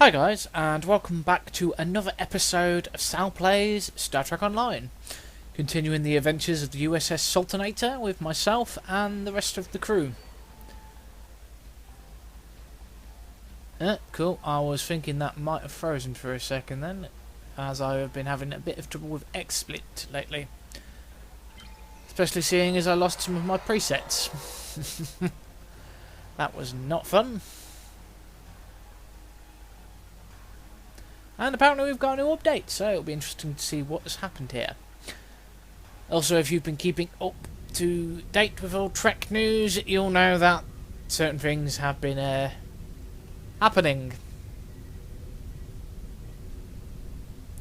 Hi guys, and welcome back to another episode of Sal Plays Star Trek Online. Continuing the adventures of the USS Sultanator with myself and the rest of the crew. Cool, I was thinking that might have frozen for a second then, as I have been having a bit of trouble with XSplit lately. Especially seeing as I lost some of my presets. That was not fun. And apparently we've got a new update, so it'll be interesting to see what has happened here. Also, if you've been keeping up to date with all Trek news, you'll know that certain things have been happening.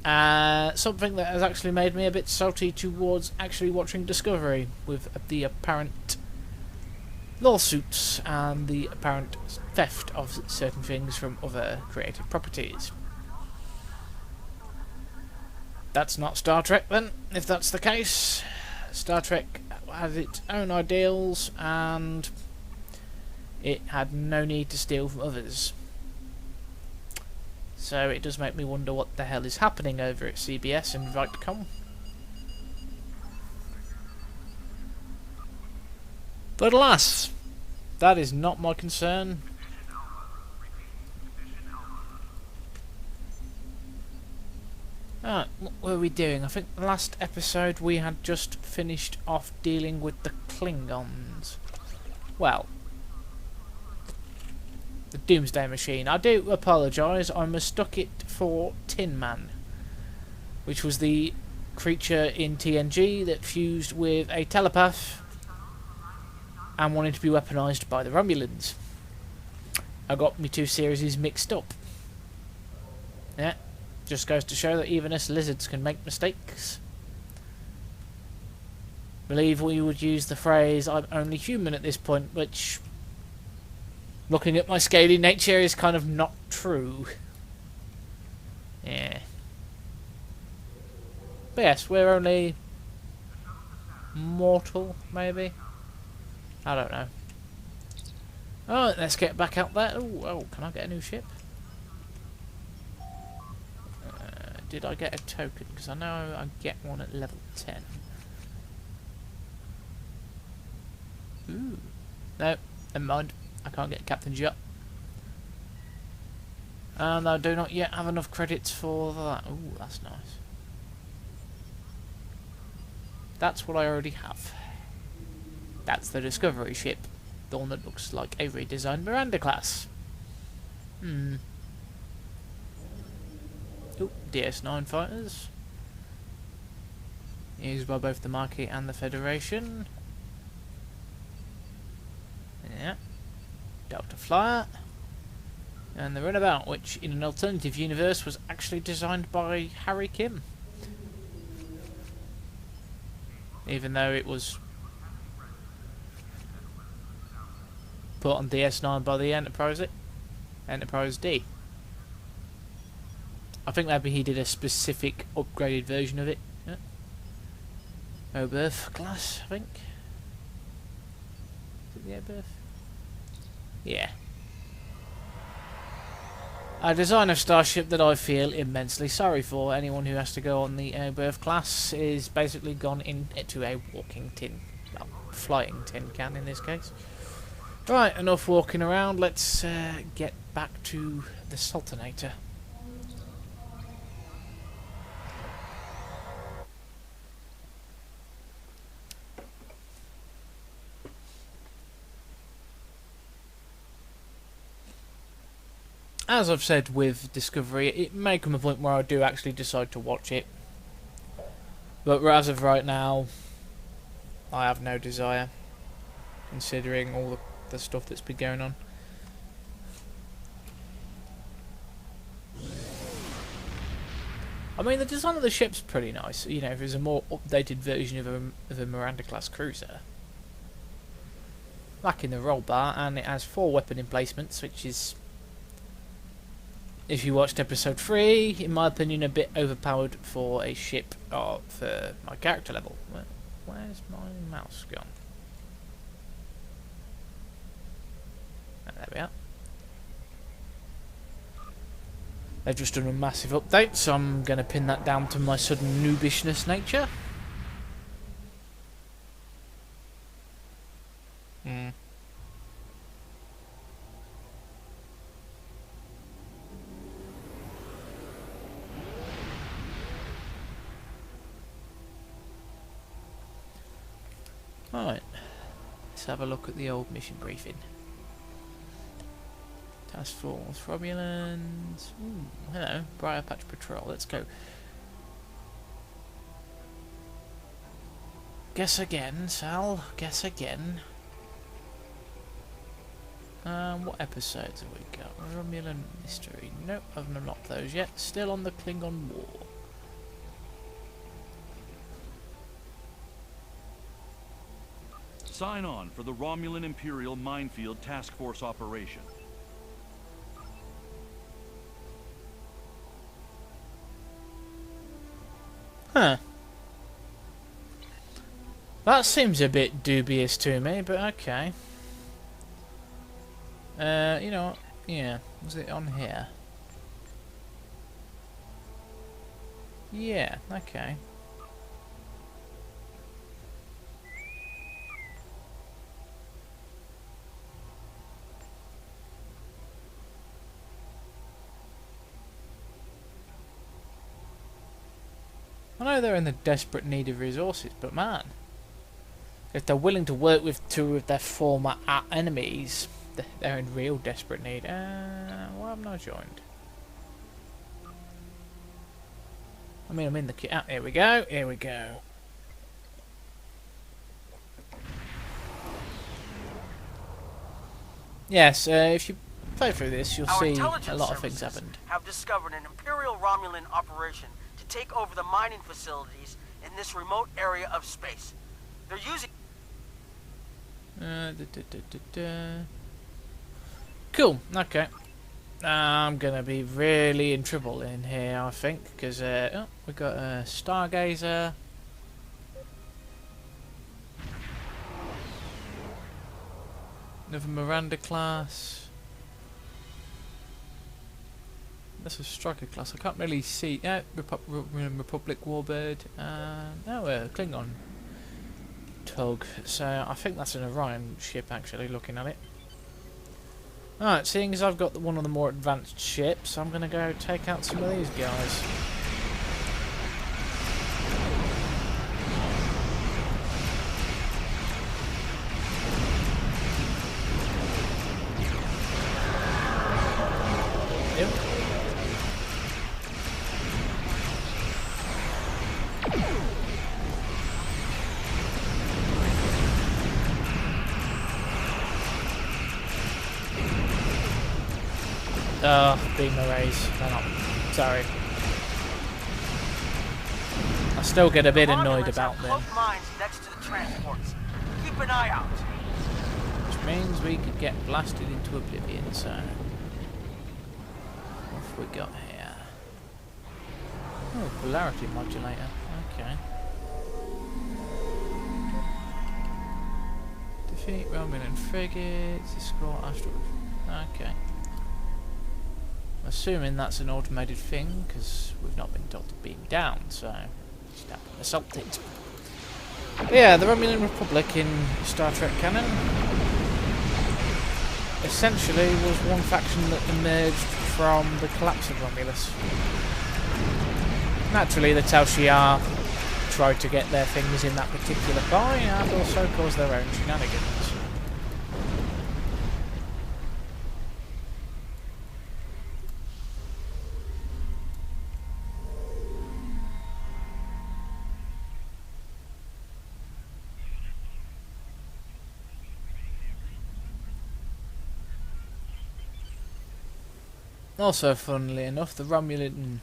Something that has actually made me a bit salty towards actually watching Discovery, with the apparent lawsuits and the apparent theft of certain things from other creative properties. That's not Star Trek then, if that's the case. Star Trek has its own ideals and it had no need to steal from others. So it does make me wonder what the hell is happening over at CBS and Viacom. But alas, that is not my concern. What were we doing? I think the last episode we had just finished off dealing with the Klingons. Well, the Doomsday Machine. I do apologise, I mistook it for Tin Man, which was the creature in TNG that fused with a telepath and wanted to be weaponised by the Romulans. I got me two series mixed up. Yeah. Just goes to show that even us lizards can make mistakes. Believe we would use the phrase "I'm only human" at this point, which, looking at my scaly nature, is kind of not true. Yeah. But yes, we're only mortal, maybe? I don't know. Alright, let's get back out there. Oh, can I get a new ship? Did I get a token? Because I know I get one at level 10. Ooh. No, never mind. I can't get Captain's Yacht. And I do not yet have enough credits for that. Ooh, that's nice. That's what I already have. That's the Discovery ship. The one that looks like a redesigned Miranda class. Ooh, DS9 fighters. Used by both the Marquis and the Federation. Yeah. Delta Flyer. And the Runabout, which in an alternative universe was actually designed by Harry Kim. Even though it was put on DS9 by the Enterprise D. I think maybe he did a specific upgraded version of it. Yeah. Oberth class, I think. Is it the Oberth? Yeah. A design of starship that I feel immensely sorry for. Anyone who has to go on the Oberth class is basically gone into a walking tin, well, flying tin can in this case. Right, enough walking around. Let's get back to the Sultanator. As I've said with Discovery, it may come a point where I do actually decide to watch it. But as of right now, I have no desire, considering all the stuff that's been going on. I mean, the design of the ship's pretty nice. You know, if it's a more updated version of a Miranda class cruiser. Back in the roll bar, and it has 4 weapon emplacements, which is, if you watched episode 3, in my opinion, a bit overpowered for a ship for my character level. Where's my mouse gone? Oh, there we are. They've just done a massive update, so I'm going to pin that down to my sudden noobishness nature. Right, let's have a look at the old mission briefing. Task Force, Romulans. Ooh, hello, Briar Patch Patrol. Let's go. Guess again, Sal. Guess again. What episodes have we got? Romulan Mystery. Nope, I've not unlocked those yet. Still on the Klingon War. Sign on for the Romulan Imperial Minefield Task Force operation. Huh. That seems a bit dubious to me, but okay. You know what? Yeah, was it on here? Yeah, okay. I know they're in the desperate need of resources, but man, if they're willing to work with two of their former enemies, they're in real desperate need. Why haven't I joined? I mean, I'm in the queue. Ah, here we go. Here we go. Yes, if you play through this, you'll see a lot of things happened. Have discovered an Imperial Romulan operation to take over the mining facilities in this remote area of space. They're using... Cool, okay. I'm gonna be really in trouble in here, I think, because we got a Stargazer. Another Miranda class. That's a striker class. I can't really see. Yeah, Republic Warbird. No, Klingon tug. So I think that's an Orion ship, actually, looking at it. Alright, seeing as I've got one of the more advanced ships, I'm going to go take out some of these guys. Yep. Beamer rays. They're not. Sorry. I still get a bit annoyed about them. Mines next to the transports. Keep an eye out. Which means we could get blasted into oblivion, so... What have we got here? Oh, polarity modulator. Okay. Defeat Romulan frigates, escort astral... Okay. Assuming that's an automated thing, because we've not been told to beam down, so just have to assault it. But yeah, the Romulan Republic in Star Trek canon essentially was one faction that emerged from the collapse of Romulus. Naturally, the Tal Shiar tried to get their fingers in that particular pie and also caused their own shenanigans. Also, funnily enough, the Romulan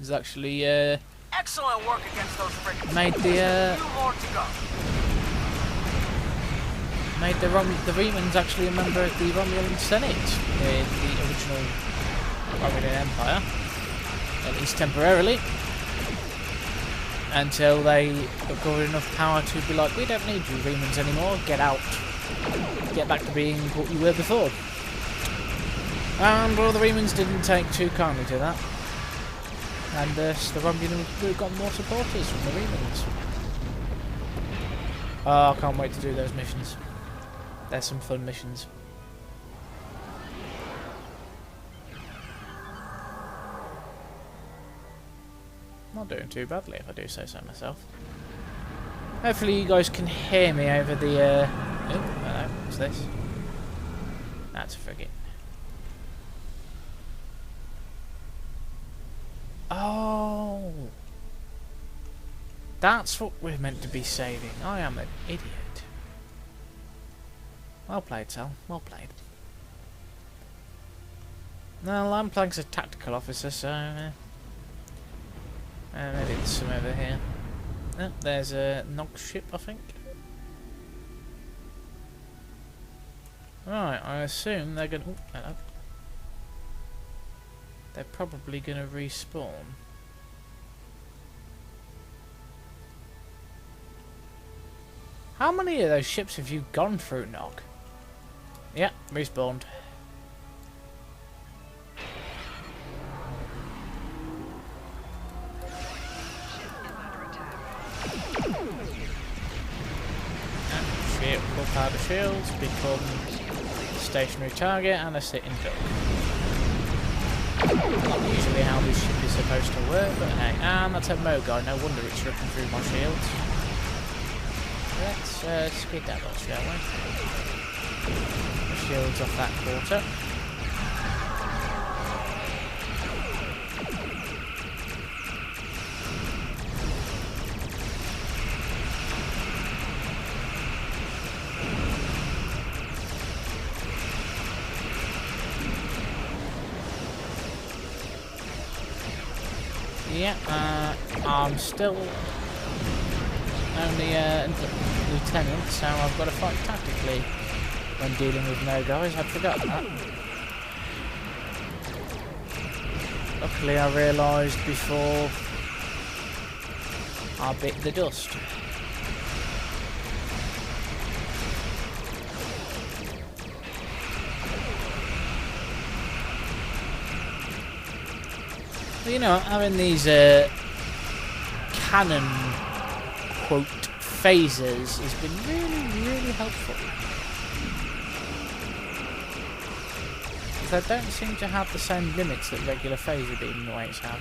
is actually excellent work against those frigates. Made the Romulans actually a member of the Romulan Senate in the original Romulan Empire, at least temporarily, until they got enough power to be like, we don't need you Romulans anymore, get out, get back to being what you were before. And well, the Romulans didn't take too kindly to that. And the Romulans have got more supporters from the Romulans. Oh, I can't wait to do those missions. There's some fun missions. Not doing too badly if I do say so myself. Hopefully you guys can hear me over the oh, hello, what's this? That's a frigate. Oh, that's what we're meant to be saving. I am an idiot. Well played, Sal. Well played. Well, I'm playing as a tactical officer, so maybe there's some over here. Oh, there's a Nog ship, I think. Right, I assume they're gonna. Oh, hello. They're probably gonna respawn. How many of those ships have you gone through, Nog? Yeah, respawned. Ship will powder shields, become stationary target and a sitting duck. Not usually how this ship is supposed to work, but hey, and that's a Mogai, no wonder it's ripping through my shields. Let's skedaddle, shall we? The shields off that quarter. Yeah, I'm still only lieutenant, so I've got to fight tactically when dealing with no guys. I'd forgotten that. Luckily, I realised before I bit the dust. Well, you know, having these canon quote phasers has been really helpful. Because they don't seem to have the same limits that regular phaser beam weights have.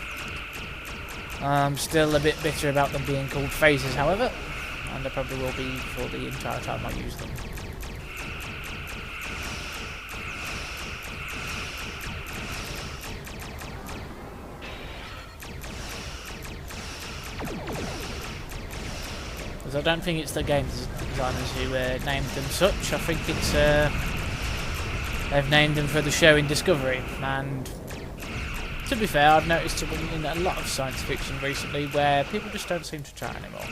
I'm still a bit bitter about them being called phasers, however, and they probably will be for the entire time I use them. I don't think it's the game designers who named them such. I think it's they've named them for the show in Discovery. And to be fair, I've noticed it in a lot of science fiction recently where people just don't seem to try anymore.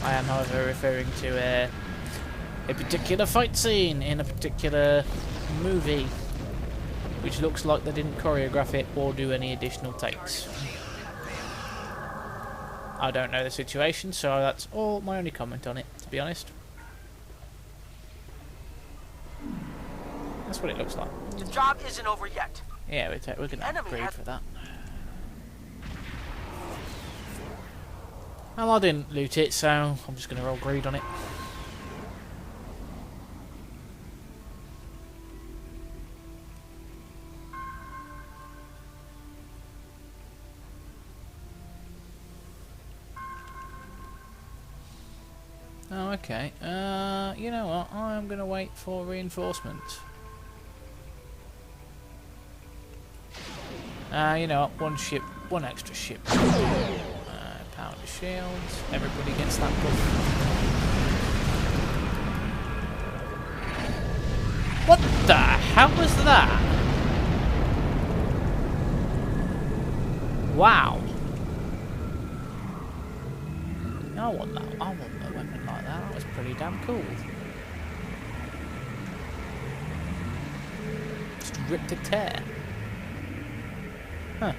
I am, however, referring to a particular fight scene in a particular movie, which looks like they didn't choreograph it or do any additional takes. I don't know the situation, so that's all my only comment on it, to be honest. That's what it looks like. The job isn't over yet. Yeah, we're going to upgrade for that. Well, I didn't loot it, so I'm just going to roll greed on it. Oh, okay. You know what? I'm going to wait for reinforcements. You know what? One extra ship. Power the shields. Everybody gets that buff. What the hell was that? Wow. I want that. I want a weapon like that. That was pretty damn cool. Just rip to tear. Huh.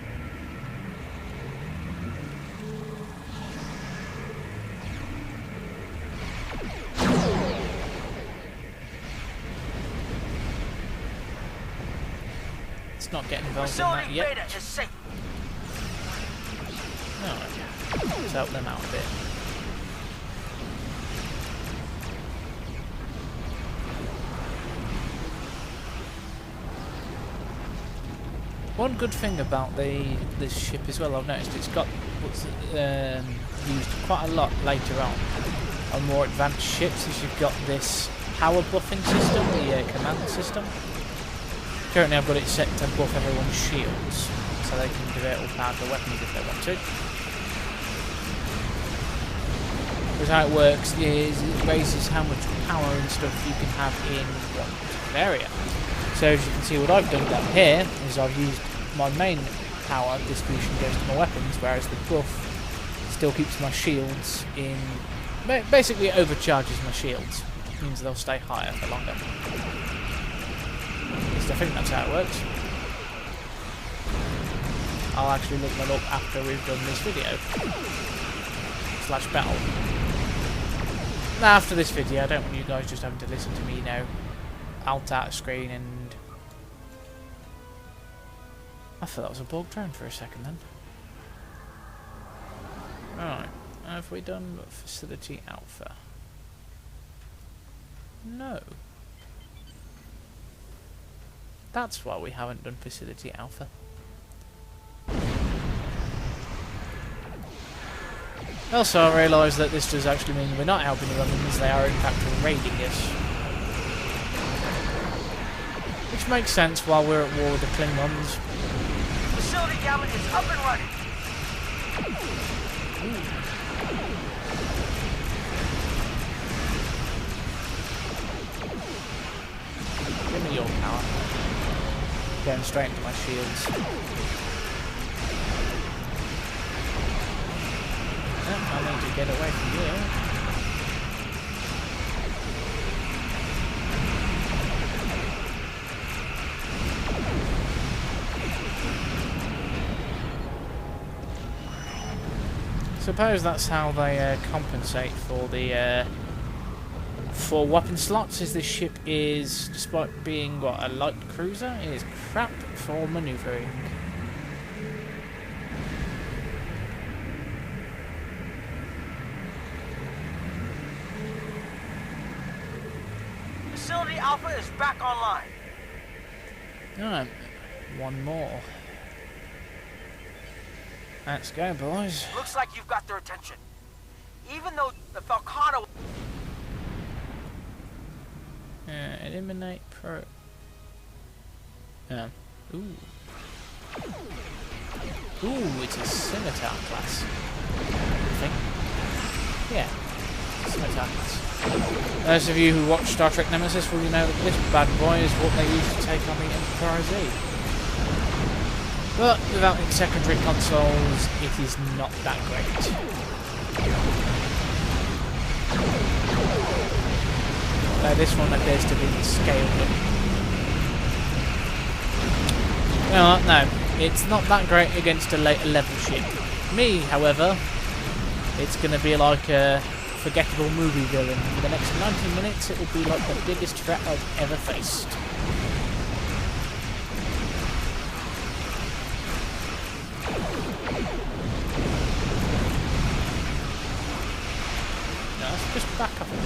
not get involved in that Facility yet. Beta is safe. Alright, let's help them out a bit. One good thing about this ship as well, I've noticed it's got what's used quite a lot later on more advanced ships, is you've got this power buffing system, the command system. Currently I've got it set to buff everyone's shields, so they can divert all power to weapons if they want to. Because how it works is it raises how much power and stuff you can have in one area. So as you can see, what I've done down here is I've used my main power distribution goes to my weapons, whereas the buff still keeps my shields in. Basically, it overcharges my shields, which means they'll stay higher for longer. At least I think that's how it works. I'll actually look that up after we've done this video. / battle. Now, after this video, I don't want you guys just having to listen to me, you know, alt out screen and... I thought that was a bug drone for a second then. Alright, have we done Facility Alpha? No. That's why we haven't done Facility Alpha. Also, I realised that this does actually mean we're not helping the Romulans, they are in fact raiding us. Which makes sense while we're at war with the Klingons. Facility Gamma is up and running. Give me your power. Going straight into my shields. I need to get away from you. Suppose that's how they compensate for the for weapon slots. Is this ship is, despite being what, a light cruiser, it is crap for manoeuvring. Facility Alpha is back online. Alright, one more. Let's go, boys. Looks like you've got their attention. Even though the Falcano... Eliminate pro... Ooh. Ooh, it's a scimitar class. I think. Yeah. Scimitar class. Those of you who watch Star Trek Nemesis will know that this bad boy is what they use to take on the Enterprise. But without its secondary consoles, it is not that great. This one appears to be scaled up. Well, no, it's not that great against a later level ship. Me, however, it's going to be like a forgettable movie villain. For the next 90 minutes, it will be like the biggest threat I've ever faced. No, let's just back up a bit.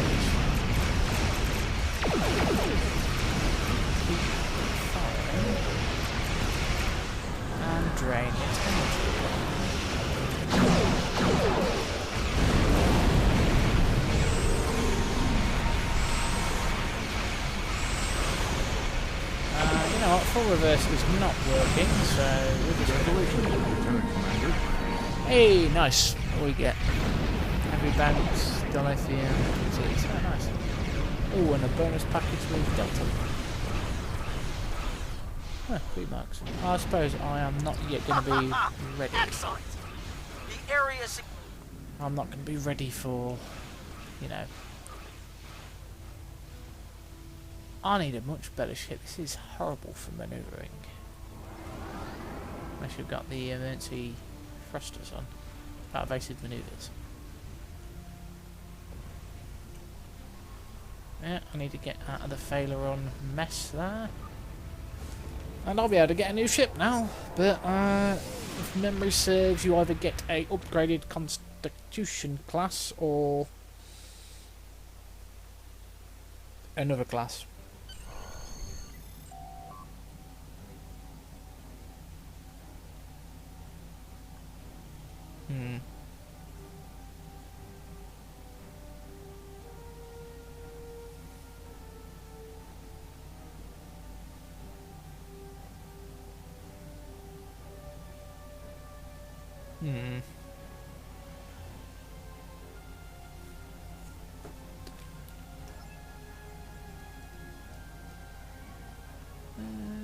And drain its energy. You know what, full reverse is not working, so we'll just... Hey, nice. What do we get? Heavy banks, dilithium, oh nice. Oh, and a bonus package with Delta. Huh, 3 marks. I suppose I am not yet going to be ready. Excellent. The area is... I'm not going to be ready for, you know... I need a much better ship. This is horrible for manoeuvring. Unless you've got the emergency thrusters on. Evasive manoeuvres. Yeah, I need to get out of the Faileron mess there. And I'll be able to get a new ship now. But if memory serves, you either get a upgraded Constitution class or another class.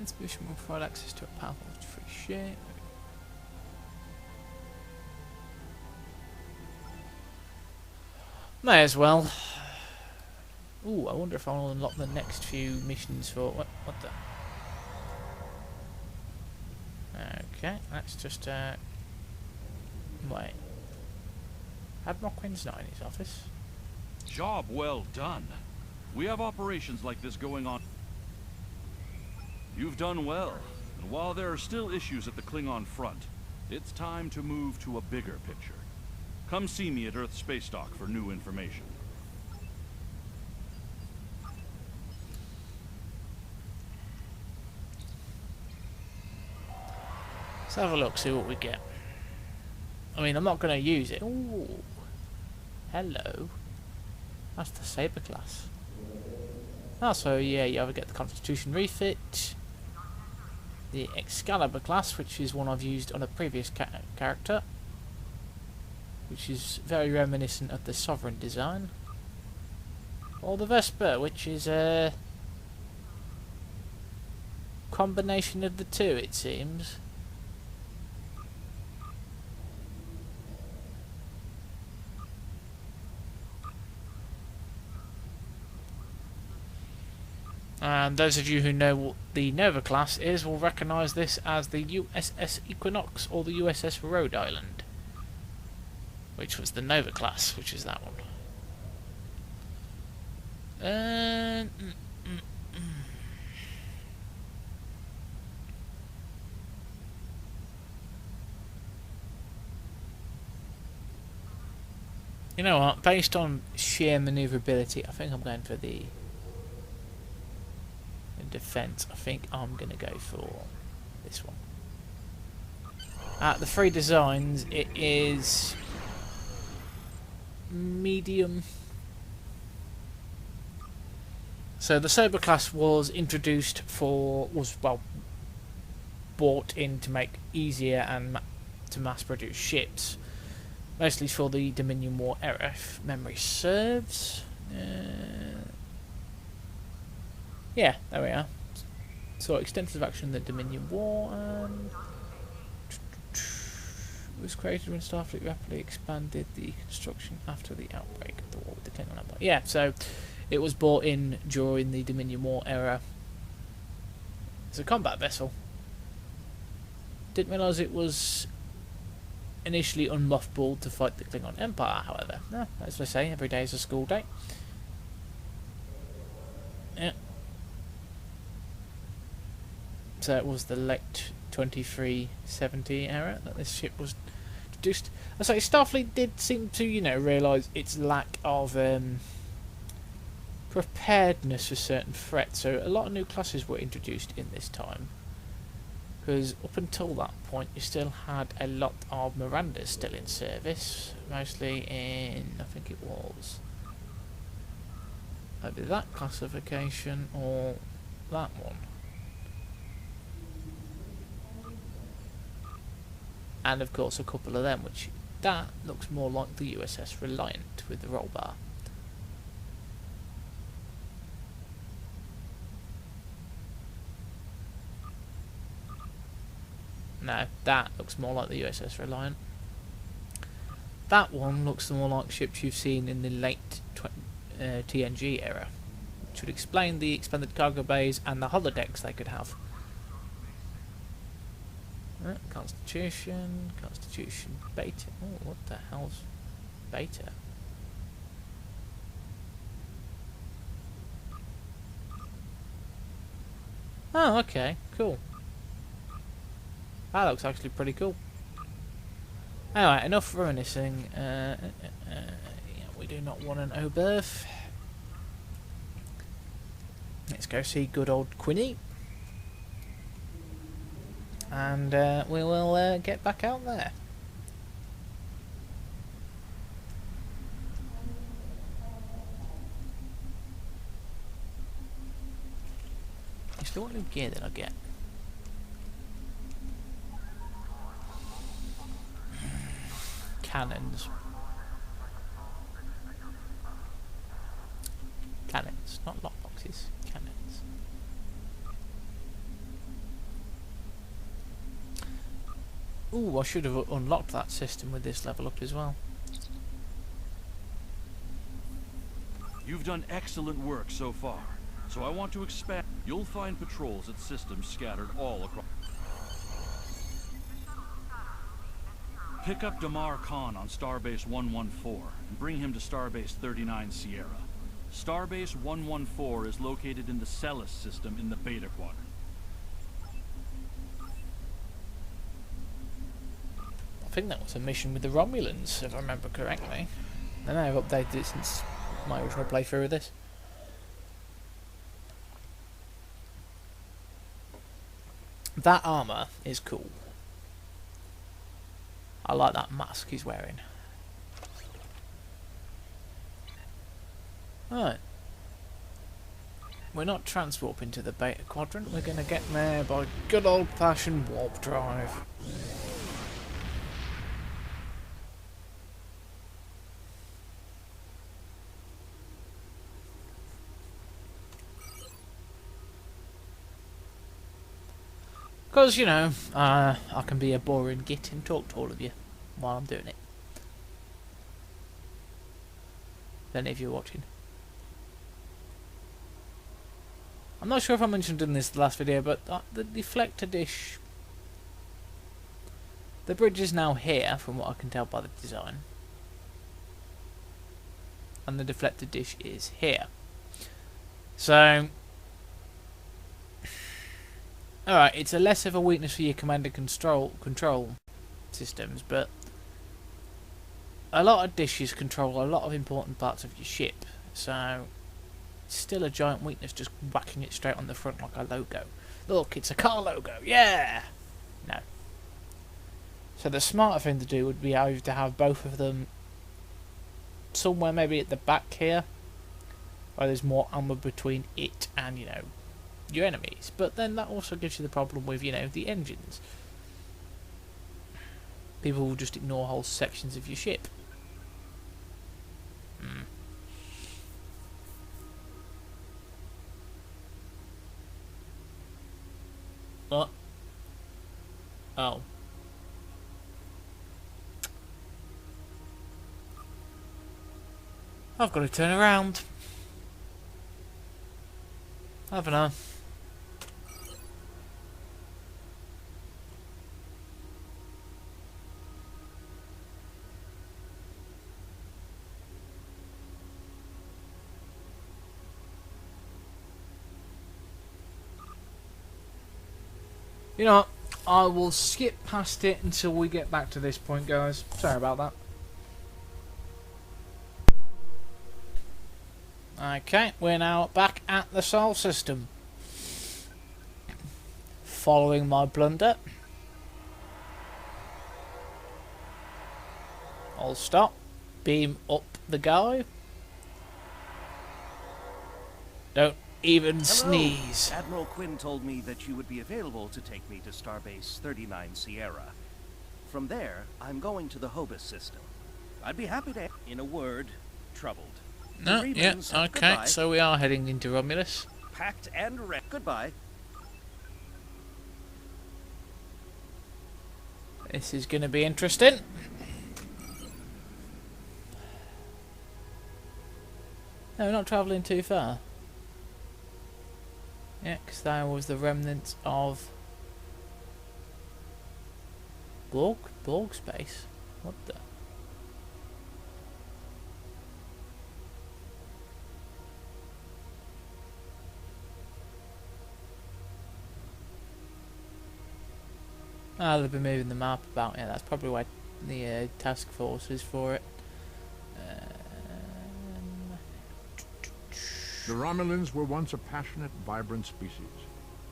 This mission will provide access to a powerful free ship. May as well. Ooh, I wonder if I'll unlock the next few missions for what the. Okay, let's just wait. Admiral Quinn's not in his office. Job well done. We have operations like this going on. You've done well, and while there are still issues at the Klingon front, it's time to move to a bigger picture. Come see me at Earth Space Dock for new information. Let's have a look, see what we get. I mean, I'm not going to use it. Ooh, hello. That's the Saber class. Oh, so yeah, you either get the Constitution refit, the Excalibur class, which is one I've used on a previous character, which is very reminiscent of the Sovereign design, or the Vesper, which is a combination of the two, it seems. And those of you who know what the Nova class is will recognise this as the USS Equinox or the USS Rhode Island, which was the Nova class, which is that one. You know what? Based on sheer manoeuvrability, I think I'm going for the defense. I think I'm going to go for this one. The three designs, it is medium. So the Saber class was introduced bought in to make easier and to mass produce ships, mostly for the Dominion War era, if memory serves. Yeah, there we are. So extensive action in the Dominion War, and was created when Starfleet rapidly expanded the construction after the outbreak of the war with the Klingon Empire. Yeah, so it was brought in during the Dominion War era. It's a combat vessel. Didn't realise it was initially unmothballed to fight the Klingon Empire, however. No, as I say, every day is a school day. Yeah. So it was the late 2370 era that this ship was introduced. I say Starfleet did seem to, realise its lack of preparedness for certain threats. So a lot of new classes were introduced in this time. Because up until that point, you still had a lot of Mirandas still in service, mostly in, I think it was either that classification or that one. And of course a couple of them, which that looks more like the USS Reliant with the roll bar. No, that looks more like the USS Reliant. That one looks more like ships you've seen in the late TNG era, which would explain the expanded cargo bays and the holodecks they could have. Constitution Beta. Oh, what the hell's Beta? Oh, okay, cool. That looks actually pretty cool. Anyway, enough reminiscing. Yeah, we do not want an Oberth. Let's go see good old Quinny. And we will get back out there. You still want new gear that I get? Cannons. Cannons, not lockboxes. Cannons. Ooh, I should have unlocked that system with this level up as well. You've done excellent work so far, so I want to expand. You'll find patrols at systems scattered all across. Pick up Damar Khan on Starbase 114 and bring him to Starbase 39 Sierra. Starbase 114 is located in the Celis system in the Beta Quadrant. I think that was a mission with the Romulans, if I remember correctly. I know I've updated it since my original playthrough of this. That armour is cool. I like that mask he's wearing. Right. We're not transwarping to the Beta Quadrant, we're going to get there by good old fashioned warp drive. Because, you know, I can be a boring git and talk to all of you while I'm doing it. Then if you're watching. I'm not sure if I mentioned in this last video, but the deflector dish... The bridge is now here, from what I can tell by the design. And the deflector dish is here. So... Alright, it's a less of a weakness for your command and control systems, but a lot of dishes control a lot of important parts of your ship, so it's still a giant weakness just whacking it straight on the front like a logo. Look, it's a car logo, yeah! No. So the smarter thing to do would be either to have both of them somewhere maybe at the back here, where there's more armor between it and, you know, your enemies, but then that also gives you the problem with, you know, the engines. People will just ignore whole sections of your ship. What? Oh. I've got to turn around. Haven't I? You know what? I will skip past it until we get back to this point, guys. Sorry about that. Okay, we're now back at the Sol system. Following my blunder. I'll stop. Beam up the guy. Don't even sneeze. Admiral Quinn told me that you would be available to take me to Starbase 39 Sierra. From there, I'm going to the Hobus system. I'd be happy to... In a word, troubled. No, yeah, okay, goodbye. So we are heading into Romulus. Packed and ready. Goodbye. This is going to be interesting. No, we're not travelling too far. Yeah, because that was the remnants of Borg space. What the? Ah, they've been moving the map about. Yeah, that's probably why the task force is for it. The Romulans were once a passionate, vibrant species,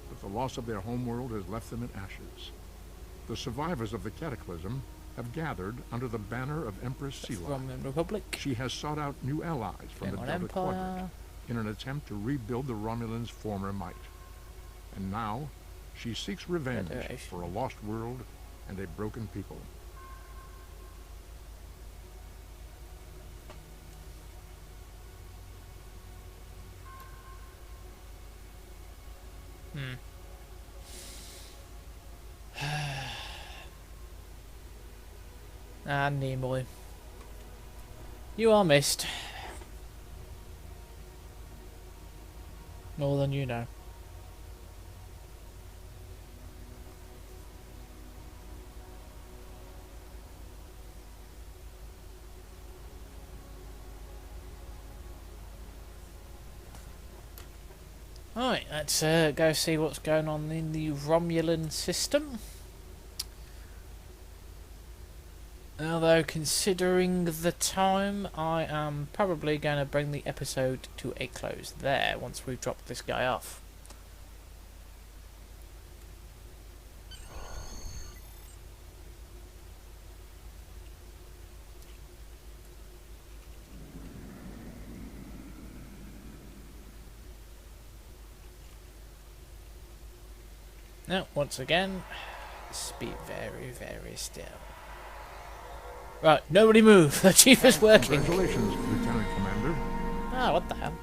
but the loss of their homeworld has left them in ashes. The survivors of the cataclysm have gathered under the banner of Empress Sela. Roman Republic. She has sought out new allies from the Delta Empire. Quadrant in an attempt to rebuild the Romulans' former might. And now, she seeks revenge for a lost world and a broken people. Ah, Nimoy. You are missed. More than you know. Alright, let's go see what's going on in the Romulan system. Although, considering the time, I am probably going to bring the episode to a close there once we've dropped this guy off. Now, once again, just be very, very still. Right, nobody move. The chief is working. Congratulations, Lieutenant Commander. Ah, what the hell?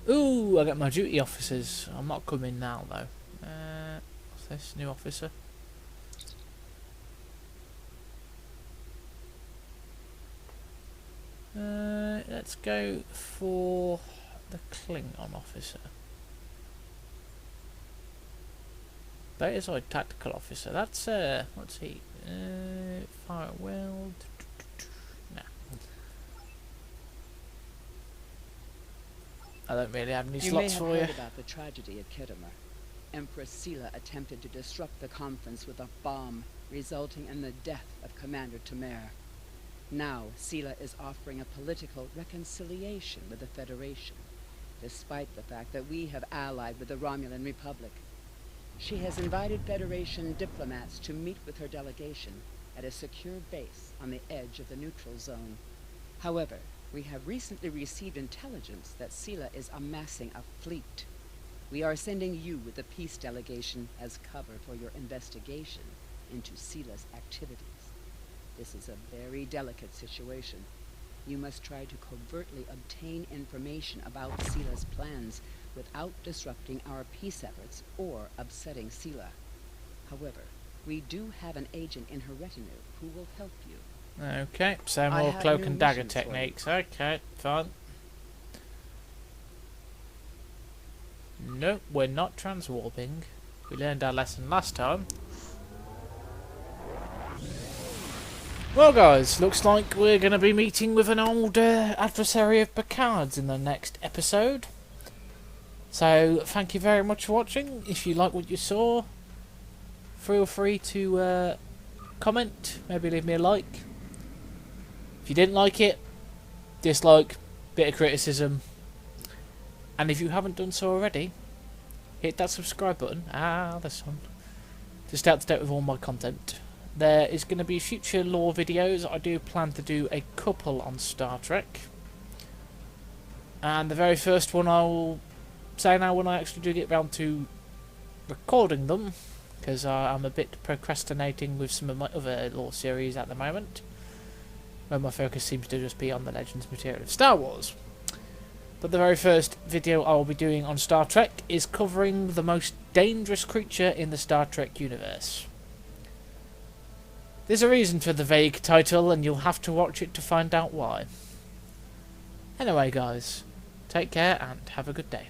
Ooh, I got my duty officers. I'm not coming now, though. What's this? New officer? Let's go for the Klingon officer. That is our tactical officer. That's what's he? Fire weld. Nah. I don't really have any slots for you. You may have heard about the tragedy at Khitomer. Empress Sela attempted to disrupt the conference with a bomb, resulting in the death of Commander Tamer. Now, Sela is offering a political reconciliation with the Federation, despite the fact that we have allied with the Romulan Republic. She has invited Federation diplomats to meet with her delegation at a secure base on the edge of the neutral zone. However, we have recently received intelligence that Sela is amassing a fleet. We are sending you with the peace delegation as cover for your investigation into Sela's activities. This is a very delicate situation. You must try to covertly obtain information about Sela's plans without disrupting our peace efforts or upsetting Sela. However, we do have an agent in her retinue who will help you. Okay, so more cloak and dagger techniques. Okay, fine. Nope, we're not transwarping. We learned our lesson last time. Well guys, looks like we're going to be meeting with an old adversary of Picard's in the next episode. So, thank you very much for watching. If you like what you saw, feel free to comment, maybe leave me a like. If you didn't like it, dislike, bit of criticism. And if you haven't done so already, hit that subscribe button. Ah, this one. To stay up to date with all my content. There is going to be future lore videos. I do plan to do a couple on Star Trek. And the very first one I will say now when I actually do get round to recording them, because I'm a bit procrastinating with some of my other lore series at the moment, where my focus seems to just be on the Legends material of Star Wars. But the very first video I will be doing on Star Trek is covering the most dangerous creature in the Star Trek universe. There's a reason for the vague title, and you'll have to watch it to find out why. Anyway guys, take care and have a good day.